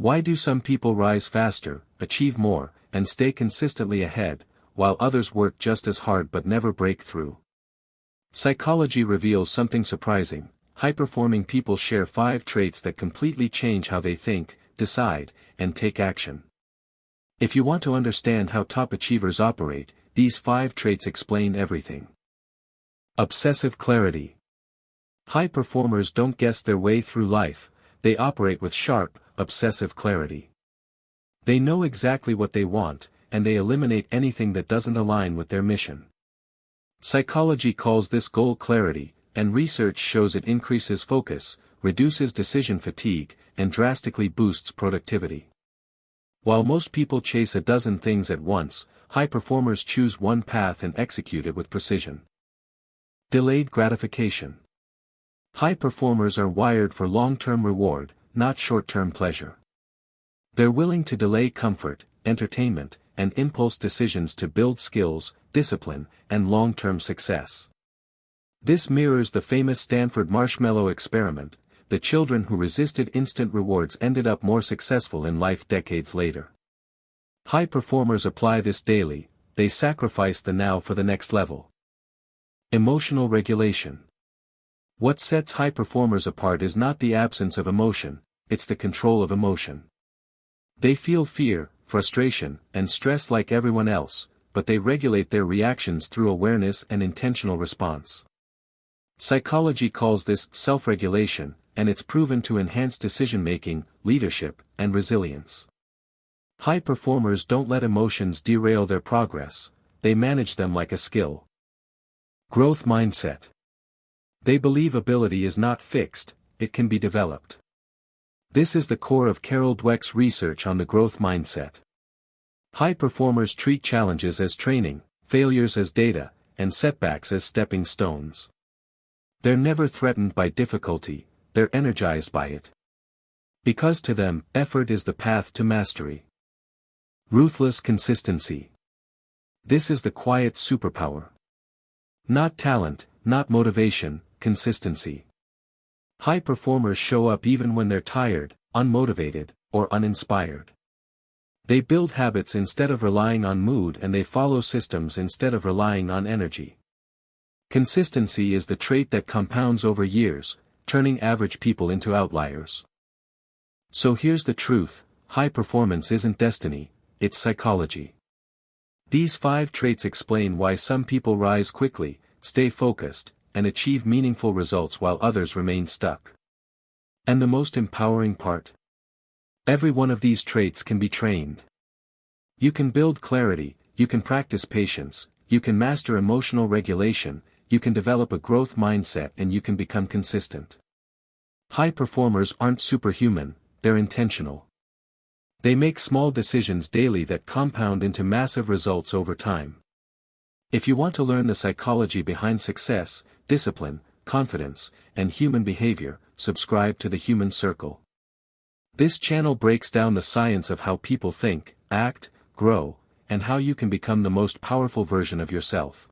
Why do some people rise faster, achieve more, and stay consistently ahead, while others work just as hard but never break through? Psychology reveals something surprising. High-performing people share 5 traits that completely change how they think, decide, and take action. If you want to understand how top achievers operate, these 5 traits explain everything. Obsessive clarity. High performers don't guess their way through life, they operate with sharp, obsessive clarity. They know exactly what they want, and they eliminate anything that doesn't align with their mission. Psychology calls this goal clarity, and research shows it increases focus, reduces decision fatigue, and drastically boosts productivity. While most people chase a dozen things at once, high performers choose one path and execute it with precision. Delayed gratification. High performers are wired for long-term reward, not short-term pleasure. They're willing to delay comfort, entertainment, and impulse decisions to build skills, discipline, and long-term success. This mirrors the famous Stanford marshmallow experiment. The children who resisted instant rewards ended up more successful in life decades later. High performers apply this daily, they sacrifice the now for the next level. Emotional regulation. What sets high performers apart is not the absence of emotion, it's the control of emotion. They feel fear, frustration, and stress like everyone else, but they regulate their reactions through awareness and intentional response. Psychology calls this self-regulation, and it's proven to enhance decision-making, leadership, and resilience. High performers don't let emotions derail their progress, they manage them like a skill. Growth mindset. They believe ability is not fixed, it can be developed. This is the core of Carol Dweck's research on the growth mindset. High performers treat challenges as training, failures as data, and setbacks as stepping stones. They're never threatened by difficulty, they're energized by it. Because to them, effort is the path to mastery. Ruthless consistency. This is the quiet superpower. Not talent, not motivation, consistency. High performers show up even when they're tired, unmotivated, or uninspired. They build habits instead of relying on mood, and they follow systems instead of relying on energy. Consistency is the trait that compounds over years, turning average people into outliers. So here's the truth, high performance isn't destiny, it's psychology. These 5 traits explain why some people rise quickly, stay focused, and achieve meaningful results while others remain stuck. And the most empowering part? Every one of these traits can be trained. You can build clarity, you can practice patience, you can master emotional regulation, you can develop a growth mindset, and you can become consistent. High performers aren't superhuman, they're intentional. They make small decisions daily that compound into massive results over time. If you want to learn the psychology behind success, discipline, confidence, and human behavior, subscribe to the Human Circle. This channel breaks down the science of how people think, act, grow, and how you can become the most powerful version of yourself.